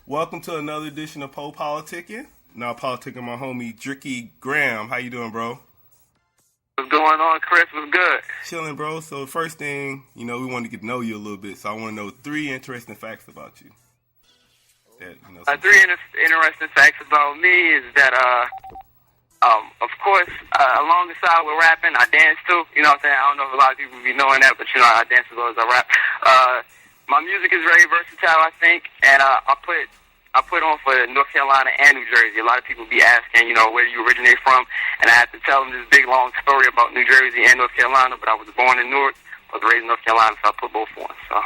Welcome to another edition of Po Politickin. Now politicking my homie Driicky Graham. How you doing, bro? What's going on, Chris? What's good? Chilling, bro. So the first thing, we want to get to know you a little bit. So I want to know 3 interesting facts about you. That, 3 interesting facts about me is that, of course, alongside with rapping, I dance too. You know what I'm saying? I don't know if a lot of people be knowing that, but I dance as well as I rap. My music is very versatile, I think, and I put on for North Carolina and New Jersey. A lot of people be asking, where you originate from, and I have to tell them this big, long story about New Jersey and North Carolina, but I was born in Newark, I was raised in North Carolina, so I put both on, so,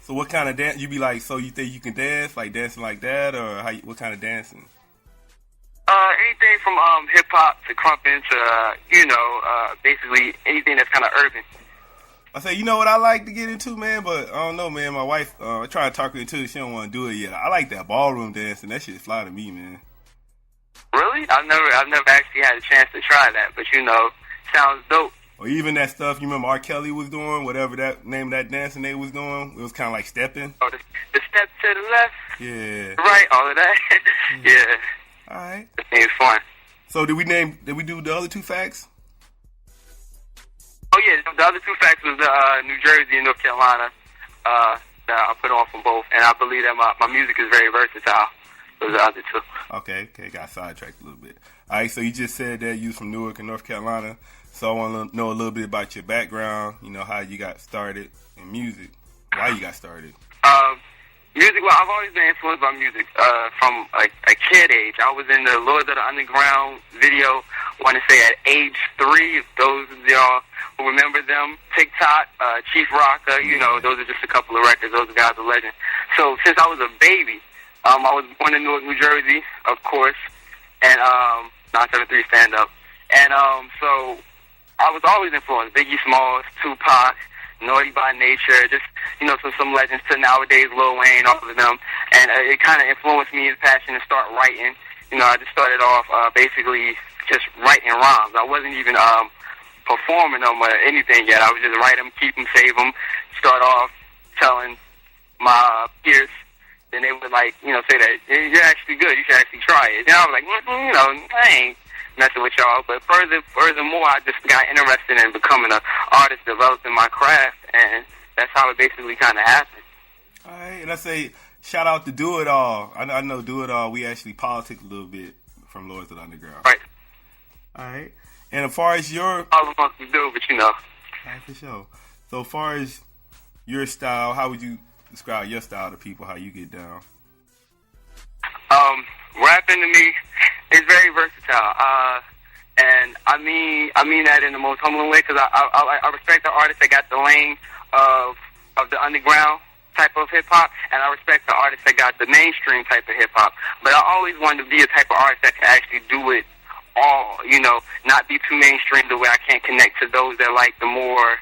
So what kind of dance, you be like, so you think you can dance, like dancing like that, or what kind of dancing? Anything from hip-hop to crumping to, basically anything that's kind of urban. I say, you know what I like to get into, man, but I don't know, man. My wife, I try to talk her into it. She don't want to do it yet. I like that ballroom dancing. That shit fly to me, man. Really? I've never actually had a chance to try that, but sounds dope. Or even that stuff you remember R. Kelly was doing, whatever that name of that dancing they was doing. It was kind of like stepping. Oh, the step to the left. Yeah. Right, all of that. Yeah. All right. That thing's fun. So did we do the other 2 facts? Oh, yeah, the other 2 facts was New Jersey and North Carolina that I put on from both, and I believe that my music is very versatile. Those are the other 2. Okay, got sidetracked a little bit. All right, so you just said that you was from Newark and North Carolina, so I want to know a little bit about your background, how you got started in music, why you got started. Music, well, I've always been influenced by music from a kid age. I was in the Lords of the Underground video, I want to say at age 3, if those of y'all who remember them, TikTok, Chief Rocker, those are just a couple of records. Those guys are legends. So since I was a baby, I was born in Newark, New Jersey, of course, and 973 Stand Up. And so I was always influenced. Biggie Smalls, Tupac, Naughty by Nature, just, some legends to nowadays, Lil Wayne, all of them. And it kind of influenced me as passion to start writing. I just started off basically just writing rhymes. I wasn't even performing them or anything yet. I would just write them, keep them, save them, start off telling my peers. Then they would say that you're actually good. You should actually try it. And I was like, I ain't messing with y'all. But furthermore, I just got interested in becoming an artist, developing my craft, and that's how it basically kind of happened. All right, and I say shout out to Do It All. I know Do It All. We actually politic a little bit from Lords of the Underground. Right. All right. And as far as your... All of us to do, but All right, for sure. So as far as your style, how would you describe your style to people, how you get down? Rapping to me is very versatile. And I mean that in the most humbling way, because I respect the artists that got the lane of the underground type of hip-hop, and I respect the artists that got the mainstream type of hip-hop. But I always wanted to be a type of artist that can actually do it all, not be too mainstream to where I can't connect to those that like the more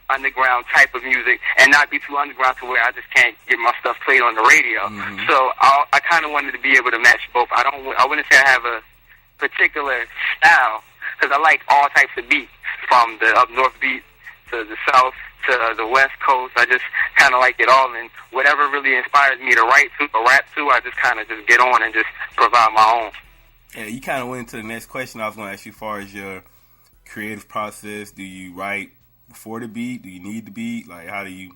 underground type of music, and not be too underground to where I just can't get my stuff played on the radio. Mm-hmm. So I kind of wanted to be able to match both. I wouldn't say I have a particular style, because I like all types of beats, from the up north beat to the south to the west coast. I just kind of like it all, and whatever really inspires me to write to or rap to, I just kind of just get on and just provide my own. Yeah, you kind of went into the next question I was going to ask you as far as your creative process. Do you write before the beat? Do you need the beat? Like, how do you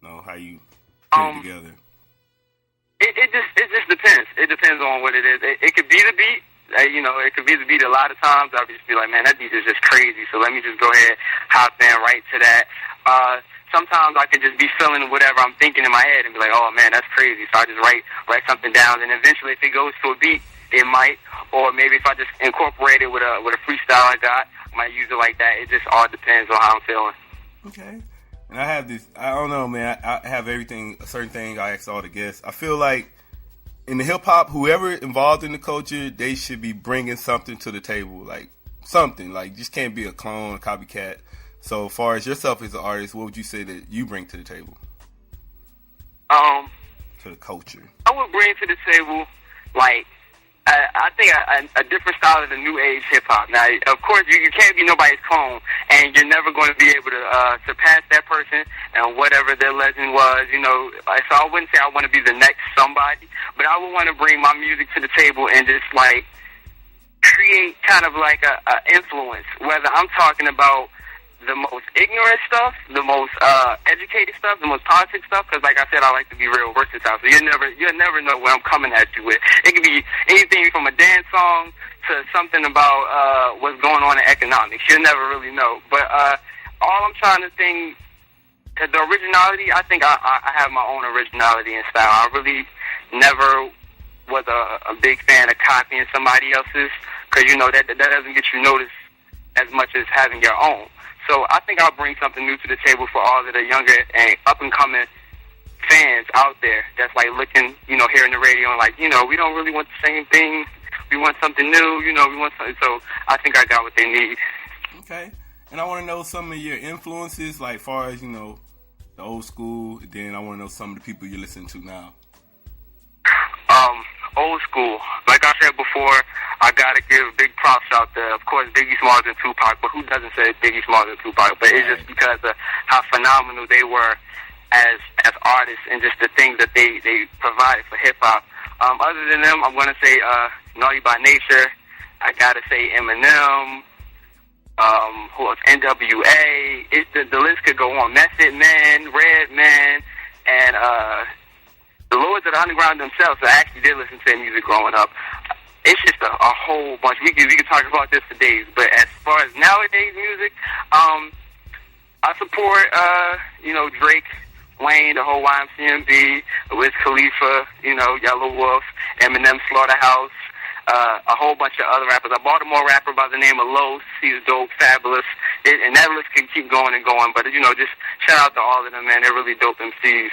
know how you put it together? It just depends. It depends on what it is. It could be the beat. It could be the beat. A lot of times I'll just be like, man, that beat is just crazy, so let me just go ahead, hop in, right to that. Sometimes I could just be feeling whatever I'm thinking in my head and be like, oh man, that's crazy, so I just write something down, and eventually if it goes to a beat, it might, or maybe if I just incorporate it with a freestyle I got, I might use it like that. It just all depends on how I'm feeling. Okay. And I have this, I don't know, man, I have a certain thing I ask all the guests. I feel like in the hip-hop, whoever involved in the culture, they should be bringing something to the table, like something. Like, just can't be a clone, a copycat. So as far as yourself as an artist, what would you say that you bring to the table? To the culture. I would bring to the table, like, I think a different style of the new age hip hop. Now, of course, you can't be nobody's clone, and you're never going to be able to surpass that person and whatever their legend was. You know, so I wouldn't say I want to be the next somebody, but I would want to bring my music to the table and just like create kind of like a influence. Whether I'm talking about the most ignorant stuff, the most educated stuff, the most politic stuff, because like I said, I like to be real versatile, so you'll never know where I'm coming at you with. It could be anything from a dance song to something about what's going on in economics. You'll never really know. But all I'm trying to think, the originality, I think I have my own originality and style. I really never was a big fan of copying somebody else's, because, you know, that doesn't get you noticed as much as having your own. So I think I'll bring something new to the table for all of the younger and up-and-coming fans out there that's, like, looking, you know, hearing the radio and, like, you know, we don't really want the same thing. We want something new, you know, we want something. So I think I got what they need. Okay. And I want to know some of your influences, like, far as, you know, the old school. Then I want to know some of the people you listen to now. Old school. Like I said before, I gotta give big props out there. Of course, Biggie Smalls and Tupac, but who doesn't say Biggie Smalls and Tupac? But it's just because of how phenomenal they were as artists and just the things that they provided for hip hop. Other than them, I'm gonna say Naughty by Nature. I gotta say Eminem. Who else? NWA. The list could go on. Method Man, Redman, and the Lords of the Underground themselves. I actually did listen to their music growing up. It's just a whole bunch. We could talk about this for days. But as far as nowadays music, I support you know, Drake, Wayne, the whole YMCMB, Wiz Khalifa, you know, Yellow Wolf, Eminem, Slaughterhouse, a whole bunch of other rappers. A Baltimore rapper by the name of Los. He's dope, fabulous, and that list can keep going and going. But you know, just shout out to all of them, man. They're really dope MCs.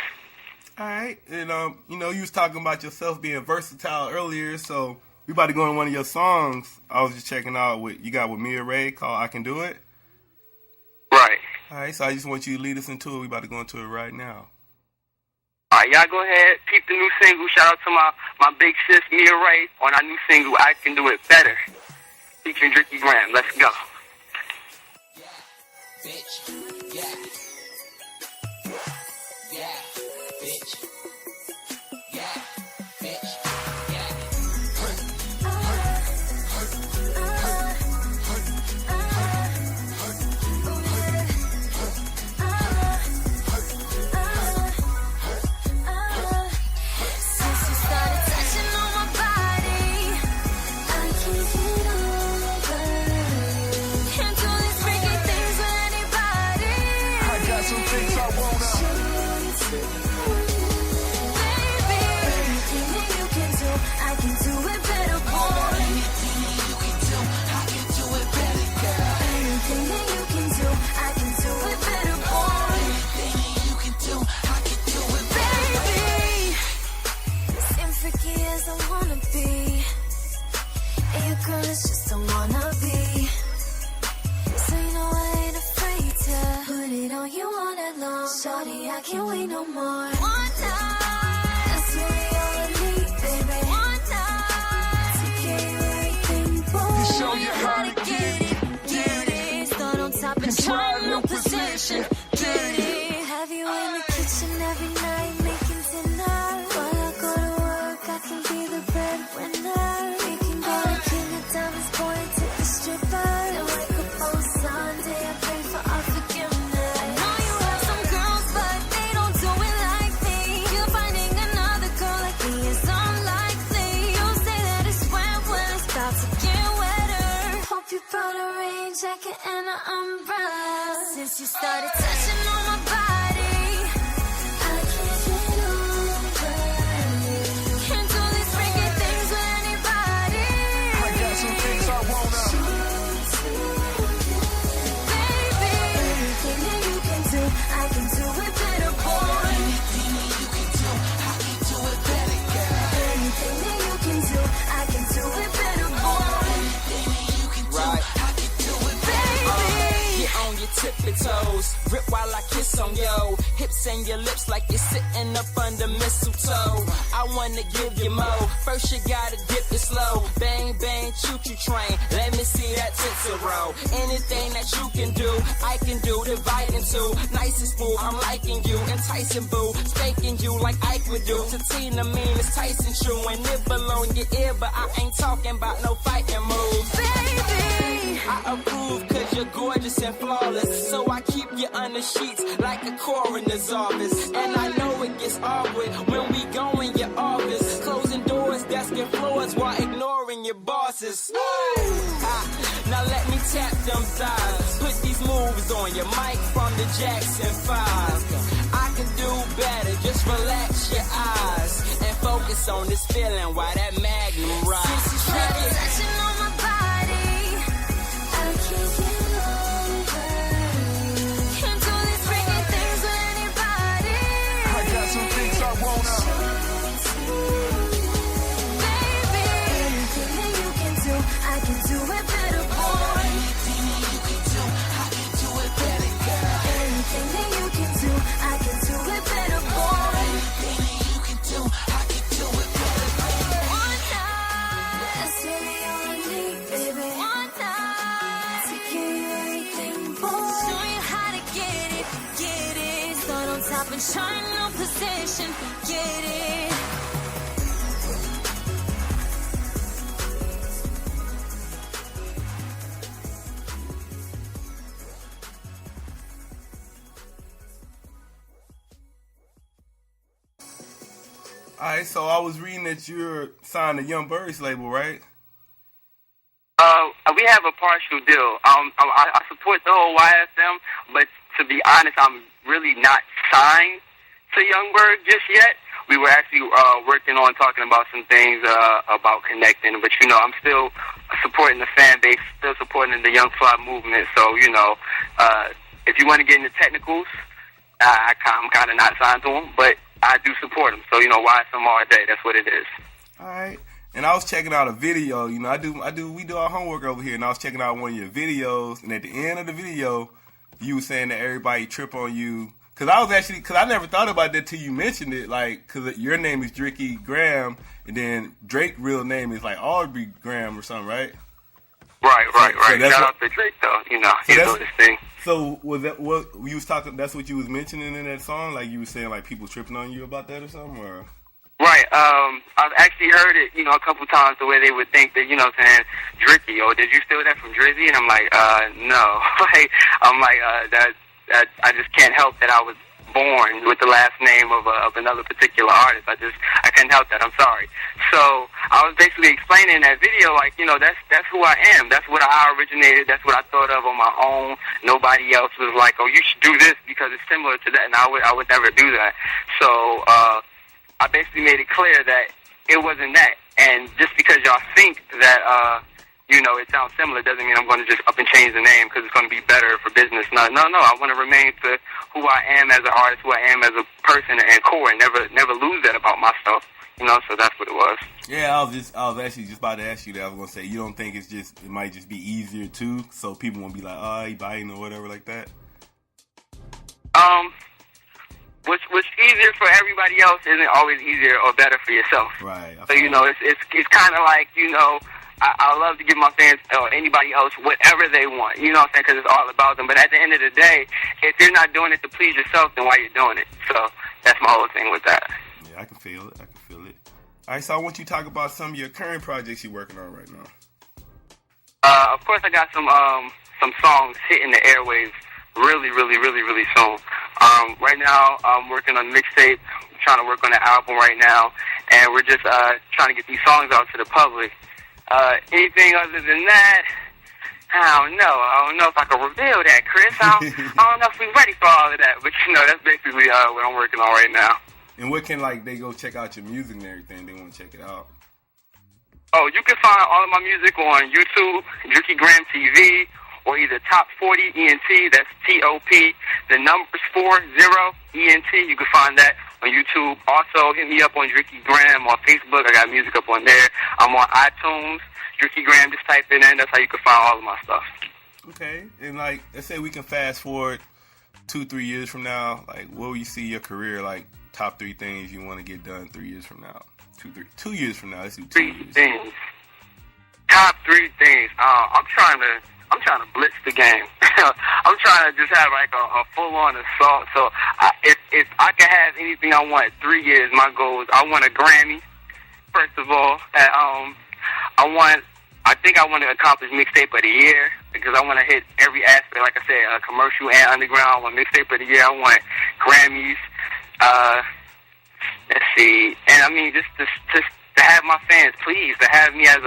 All right, and you know, you was talking about yourself being versatile earlier, so we about to go on one of your songs. I was just checking out what you got with Mia Ray called "I Can Do It." Right. All right, so I just want you to lead us into it. We about to go into it right now. All right, y'all go ahead, peep the new single. Shout out to my big sis Mia Ray on our new single "I Can Do It Better," featuring Driicky Graham. Let's go. Yeah, bitch. Yeah. Yeah. Bitch. Yeah, bitch. Since you started touching on my body, I can't get over. Can't do these freaky things with anybody. I got some things I wanna. I can do it better, boy. Anything you can do, I can do it better, girl. Anything that you can do, I can do it better, boy. Anything you can do, I can do it better, Baby, seem freaky as I wanna be. And your girl is just a wannabe. So you know I ain't afraid to put it on you all night long. Shawty, I can't wait no more. One night. That's really all I need, baby. One night. Take care of everything, boy. show you how to Get it. Start on top and try a new position. Get it. Have you in the kitchen every night making dinner? While I go to work, I can be the breadwinner. We can go to King of Diamonds, boy, and take the stripper. And wake up on Sunday and pray for our forgiveness. I know you have some girls, but they don't do it like me. You're finding another girl like me is unlikely. You say that it's wet when it's about to get wetter. Hope you brought a rain jacket and an umbrella. Since you started touching on my body, I can't get over. Can't do these freaky things with anybody. I got some things I wanna. Baby, anything that you can do, I can do it better, boy. Anything you can do, I can do it better, girl. Anything that you can do, I can do it better, boy. Anything you can do, I can do it better. Baby, Get on your tippy toes, grip while I kiss on yo. Hips and your lips like you're sitting up under mistletoe. I wanna give you more. First you gotta dip it slow. Bang, bang, choo-choo train. Let me see that tits roll. Anything that you can do, I can do. Divide into nice and smooth. I'm liking you, enticing boo. Spanking you like I would do. Tatina mean it's Tyson true. And nibble on your ear, but I ain't talking about no fighting moves. Baby, I approve cause you're gorgeous and flawless. So I keep you under sheets like a coroner's office. And I know it gets awkward when we go in your office. Closing doors, desk and floors while ignoring your bosses. Now let me tap them thighs. Put these moves on your mic from the Jackson 5. I can do better, just relax your eyes and focus on this feeling while that magnum rides. touching on my body, I can't get over. Can't do these freaky things with anybody. I got some things I wanna. Baby, anything that you can do, I can do it better, boy. Anything that you can do, I can do it better, girl. Anything that you can do, I can do it better, boy. Anything that you can do, I can do it better, baby. One night, that's really all I need, baby. One night, to give you everything, boy. Show you how to get it, get it. Start on top and shine no position, get it. Alright, so I was reading that you're signed to Young Berg's label, right? We have a partial deal. I support the whole YSM, but to be honest, I'm really not signed to Young Berg just yet. We were actually working on talking about some things about connecting, but you know, I'm still supporting the fan base, still supporting the Young Fly movement. So you know, if you want to get into technicals, I'm kind of not signed to them, but I do support them. So you know, YSM all day. That's what it is. All right. And I was checking out a video. You know, we do our homework over here, and I was checking out one of your videos. And at the end of the video, you were saying that everybody trip on you. Cause I never thought about that till you mentioned it. Like, cause your name is Driicky Graham, and then Drake's real name is like Aubrey Graham or something, right? Right. So Shout out to Drake though. You know, he's doing his thing. So was that what you was talking? That's what you was mentioning in that song. Like you was saying, like people tripping on you about that or something, or? Right. I've actually heard it, you know, a couple times the way they would think that, you know, saying Driicky, oh, did you steal that from Drizzy? And I'm like, no. That I just can't help that I was born with the last name of another particular artist. I can't help that. I'm sorry. So I was basically explaining in that video, like, you know, that's who I am. That's what I originated. That's what I thought of on my own. Nobody else was like, oh, you should do this because it's similar to that. And I would never do that. So, I basically made it clear that it wasn't that. And just because y'all think that, you know, it sounds similar doesn't mean I'm going to just up and change the name because it's going to be better for business. No. I want to remain to who I am as an artist, who I am as a person and core, and never lose that about myself. You know, so that's what it was. Yeah, I was actually just about to ask you that. I was going to say, you don't think it might just be easier too, so people won't be like, oh, he biting or whatever like that? What's easier for everybody else isn't always easier or better for yourself. Right. So, you know, it's kind of like, you know, I love to give my fans or anybody else whatever they want, you know what I'm saying, because it's all about them. But at the end of the day, if you're not doing it to please yourself, then why are you doing it? So that's my whole thing with that. Yeah, I can feel it. All right, so I want you to talk about some of your current projects you're working on right now. Of course, I got some songs hitting the airwaves really soon. Right now, I'm working on a mixtape. I'm trying to work on an album right now, and we're just trying to get these songs out to the public. Anything other than that, I don't know. I don't know if I can reveal that, Chris. I don't know if we're ready for all of that, but you know, that's basically what I'm working on right now. And what can, like, they go check out your music and everything? They want to check it out. Oh, you can find all of my music on YouTube, Driicky Graham TV, or either Top 40 ENT, that's T-O-P, the numbers 40 ENT. You can find that on YouTube. Also, hit me up on Driicky Graham on Facebook. I got music up on there. I'm on iTunes. Driicky Graham, just type it in. That's how you can find all of my stuff. Okay. And, like, let's say we can fast forward 2-3 years from now, like, what will you see your career like? Top 3 things you want to get done 3 years from now. 2 years from now. Let's do 2 years. 3 things. Top 3 things. I'm trying to blitz the game. I'm trying to just have like a full-on assault. So if I can have anything I want 3 years, my goal is I want a Grammy. First of all, I think I want to accomplish mixtape of the year because I want to hit every aspect. Like I said, commercial and underground. I want mixtape of the year. I want Grammys. Let's see. And I mean, just to have my fans pleased, to have me as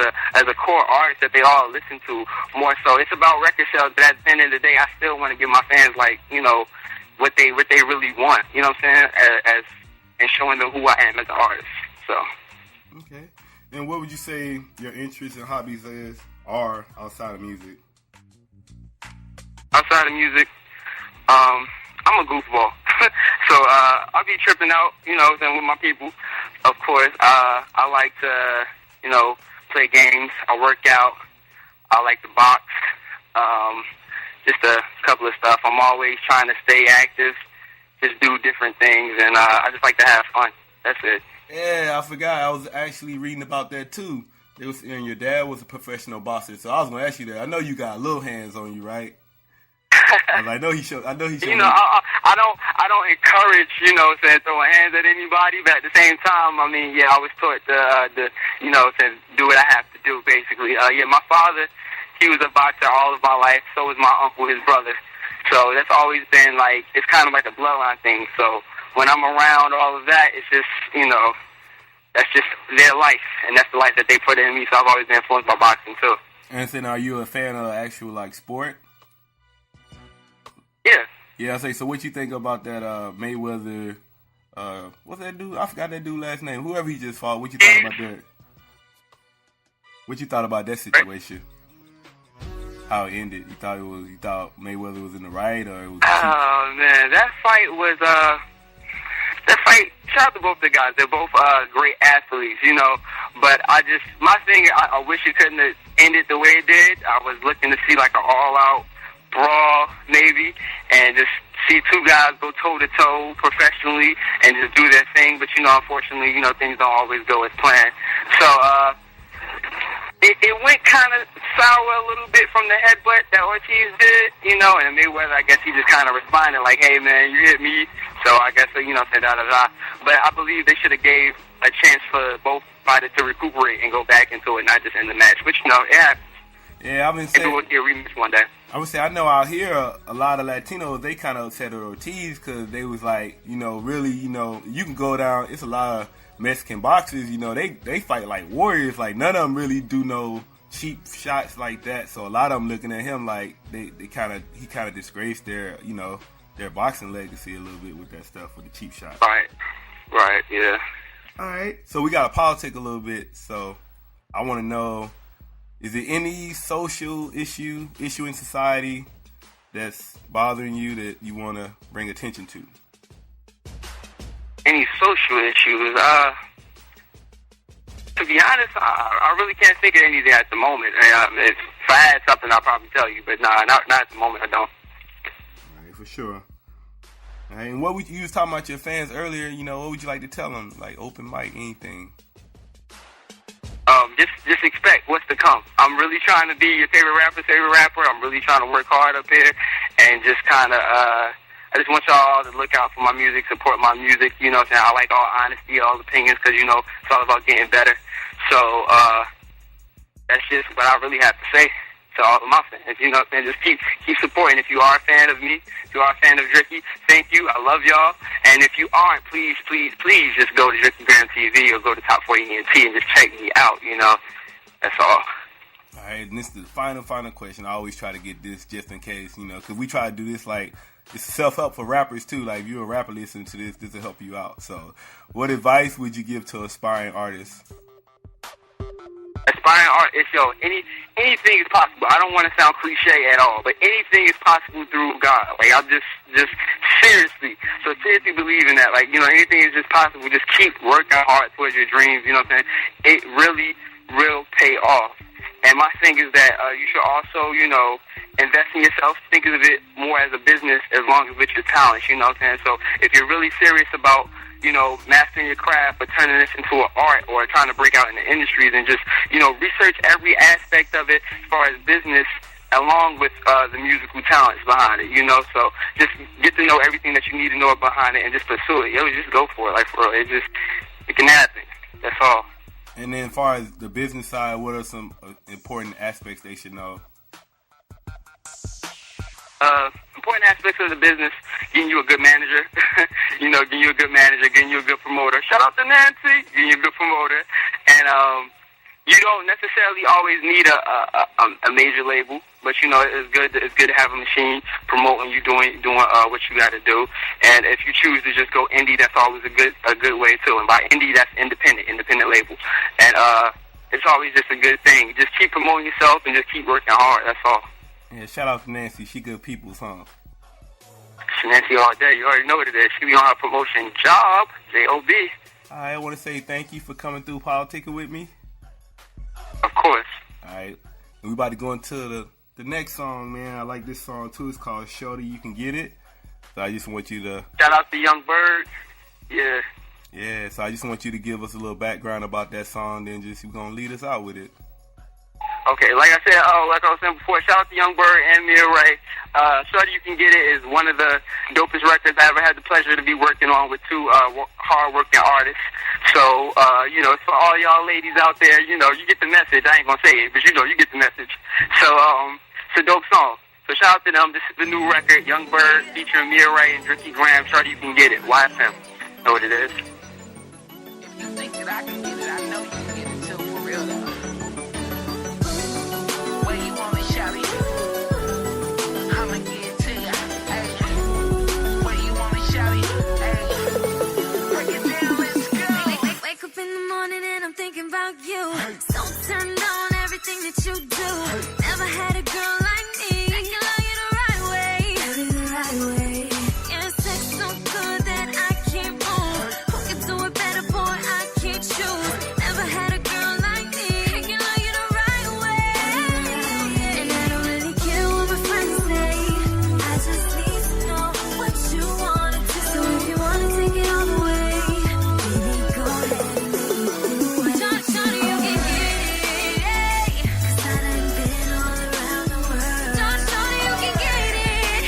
a core artist that they all listen to more so. It's about record sales, but at the end of the day, I still want to give my fans, like, you know, what they really want. You know what I'm saying? And showing them who I am as an artist. So. Okay. And what would you say your interests and hobbies are outside of music? Outside of music, I'm a goofball. So I'll be tripping out, you know, with my people. Of course, I like to, you know, play games. I work out. I like to box. Just a couple of stuff. I'm always trying to stay active, just do different things, and I just like to have fun. That's it. Yeah, I forgot. I was actually reading about that too. And your dad was a professional boxer, so I was gonna ask you that. I know you got little hands on you, right? I know he showed. You know, I don't encourage, you know, saying throwing hands at anybody, but at the same time, I mean, yeah, I was taught to you know, to do what I have to do, basically. Yeah, my father, he was a boxer all of my life. So was my uncle, his brother. So that's always been like, it's kind of like a bloodline thing. So when I'm around all of that, it's just, you know, that's just their life, and that's the life that they put in me. So I've always been influenced by boxing too. And then, are you a fan of actual like sport? Yeah. Yeah, I say. So, what you think about that Mayweather? What's that dude? I forgot that dude's last name. Whoever he just fought. What you thought about that? What you thought about that situation? How it ended? You thought Mayweather was in the right, or it was? Oh man, that fight was Shout out to both the guys. They're both great athletes, you know. But my thing, I wish it couldn't have ended the way it did. I was looking to see like an all-out brawl, maybe, and just see two guys go toe-to-toe professionally and just do their thing. But, you know, unfortunately, you know, things don't always go as planned. So, it went kind of sour a little bit from the headbutt that Ortiz did, you know, and Mayweather, I guess he just kind of responded like, hey, man, you hit me, so I guess, you know, say da-da-da. But I believe they should have gave a chance for both fighters to recuperate and go back into it, not just end the match, which, you know, yeah, I've been saying, maybe we'll see a rematch one day. I would say, I know out here, a lot of Latinos, they kind of upset at Ortiz because they was like, you know, really, you know, you can go down, it's a lot of Mexican boxers, you know, they fight like warriors. Like, none of them really do no cheap shots like that. So a lot of them looking at him like he kind of disgraced their, you know, their boxing legacy a little bit with that stuff, with the cheap shots. Right, yeah. All right. So we got to politic a little bit. So I want to know, is there any social issue in society that's bothering you that you want to bring attention to? Any social issues? To be honest, I really can't think of anything at the moment. If I had something, I'd probably tell you, but not at the moment. I don't. All right, for sure. All right, and you was talking about your fans earlier. You know, what would you like to tell them? Like open mic, anything? Just expect what's to come. I'm really trying to be your favorite rapper. I'm really trying to work hard up here, and just kind of. I just want y'all to look out for my music, support my music. You know what I'm saying? I like all honesty, all opinions, because, you know, it's all about getting better. So that's just what I really have to say to all of my fans. You know what I'm saying? Just keep supporting. If you are a fan of me, if you are a fan of Driicky, thank you. I love y'all. And if you aren't, please just go to Driicky Graham TV or go to Top 40 ENT and just check me out, you know? That's all. All right, and this is the final question. I always try to get this just in case, you know, because we try to do this like, it's self-help for rappers, too. Like, if you're a rapper listening to this will help you out. So, what advice would you give to aspiring artists? Aspiring artists, yo, anything is possible. I don't want to sound cliche at all, but anything is possible through God. Like, I'm just seriously believe in that. Like, you know, anything is just possible. Just keep working hard towards your dreams, you know what I'm saying? It really real pay off. And my thing is that you should also, you know, invest in yourself. Think of it more as a business as long as with your talents, you know what I'm saying? So if you're really serious about, you know, mastering your craft or turning this into an art or trying to break out in the industry, then just, you know, research every aspect of it as far as business along with the musical talents behind it, you know? So just get to know everything that you need to know behind it and just pursue it. Yo, just go for it. Like, for real, it can happen. That's all. And then as far as the business side, what are some important aspects they should know? Important aspects of the business: getting you a good manager, you know, getting you a good manager, getting you a good promoter. Shout out to Nancy, getting you a good promoter. And you don't necessarily always need a major label, but you know, it's good to have a machine promoting you doing what you got to do. And if you choose to just go indie, that's always a good way too. And by indie, that's independent label. And it's always just a good thing. Just keep promoting yourself and just keep working hard. That's all. Yeah, shout out to Nancy. She good people's, huh? Nancy all day. You already know what it is. She be on her promotion job. J-O-B. I want to say thank you for coming through Politickin with me. Of course. All right. We about to go into the next song, man. I like this song, too. It's called Shorty, You Can Get It. So I just want you to... Shout out to Young Berg. Yeah. Yeah, so I just want you to give us a little background about that song, then just you're going to lead us out with it. Okay, like I said, like I was saying before, shout out to Young Berg and Mia Ray. Shorty You Can Get It is one of the dopest records I ever had the pleasure to be working on with two hard-working artists. So, you know, for all y'all ladies out there, you know, you get the message. I ain't gonna say it, but you know, you get the message. So, it's a dope song. So shout out to them. This is the new record, Young Berg, featuring Mia Ray and Driicky Graham. Shorty You Can Get It. YFM. Know what it is? You think that I can get it? I know you can get it too, for real though. Where you want me, shawty? I'ma get it to ya. Hey, where you want me, shawty? Hey, break it down, let's go. Wake up in the morning and I'm thinking about you. So turned on everything that you do. Never had a girl like me. I can love you the right way. Love you the right way. Your sex so good that I can't move. Who can do it better, boy? I can't choose. Never had a girl like me. I can love you the right way. And I don't really care what my friends say. I just need to know what you wanna do. So if you wanna take it all the way, baby, go ahead and do it. Shorty, you can get it. 'Cause I done been all around the world. Shorty, you can get it.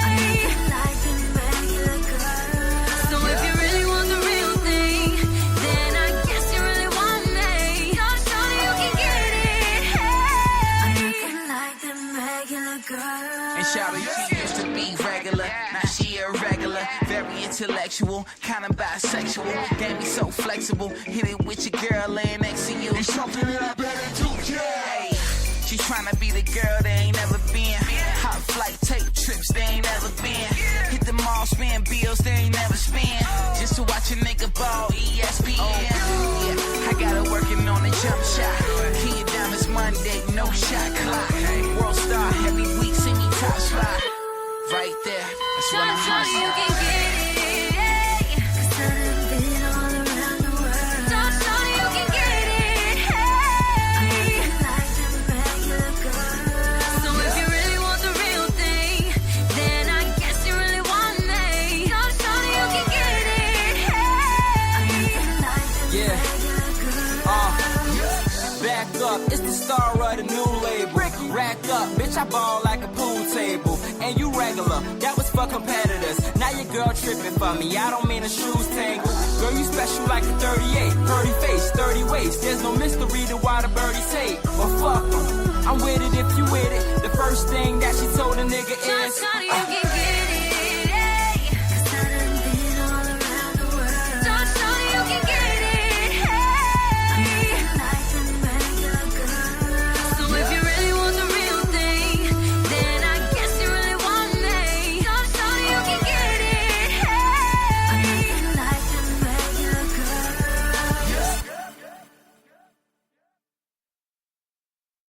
I'm nothing like them regular girls. So if you really want the real thing, then I guess you really want me. Shorty, you can get it. I'm nothing like them regular girls. And shawty, she used to be regular, now she irregular. Very intellectual, kinda bisexual. Game me so flexible, hit it with your girl laying next to you. It's something that I better do, hey, she's tryna be the girl they ain't never been. Hot flight, take trips they ain't never been. Hit the mall, spend bills they ain't never spend. Just to watch a nigga ball, ESPN. Yeah, I got her working on a jump shot. Key diamonds Monday, no shot clock. World star, every week, see me top spot. Right there, that's when I Shorty, you can hustle. get it. 'Cause I done been all around the world. Shorty, you can get it. I'm nothing like them regular girls. So if you really want the real thing, then I guess you really want me. Shorty, you can get it. I'm nothing like them regular girls. Back up, it's the star of the new label. Rack up, bitch, I ball like a pool table. And you regular, that was for competitors. Now your girl tripping for me, I don't mean a shoes tangle. Girl, you special like a 38, 30 face, 30 waist. There's no mystery to why the birdies hate. But fuck 'em, I'm with it if you with it. The first thing that she told a nigga is Shorty, you can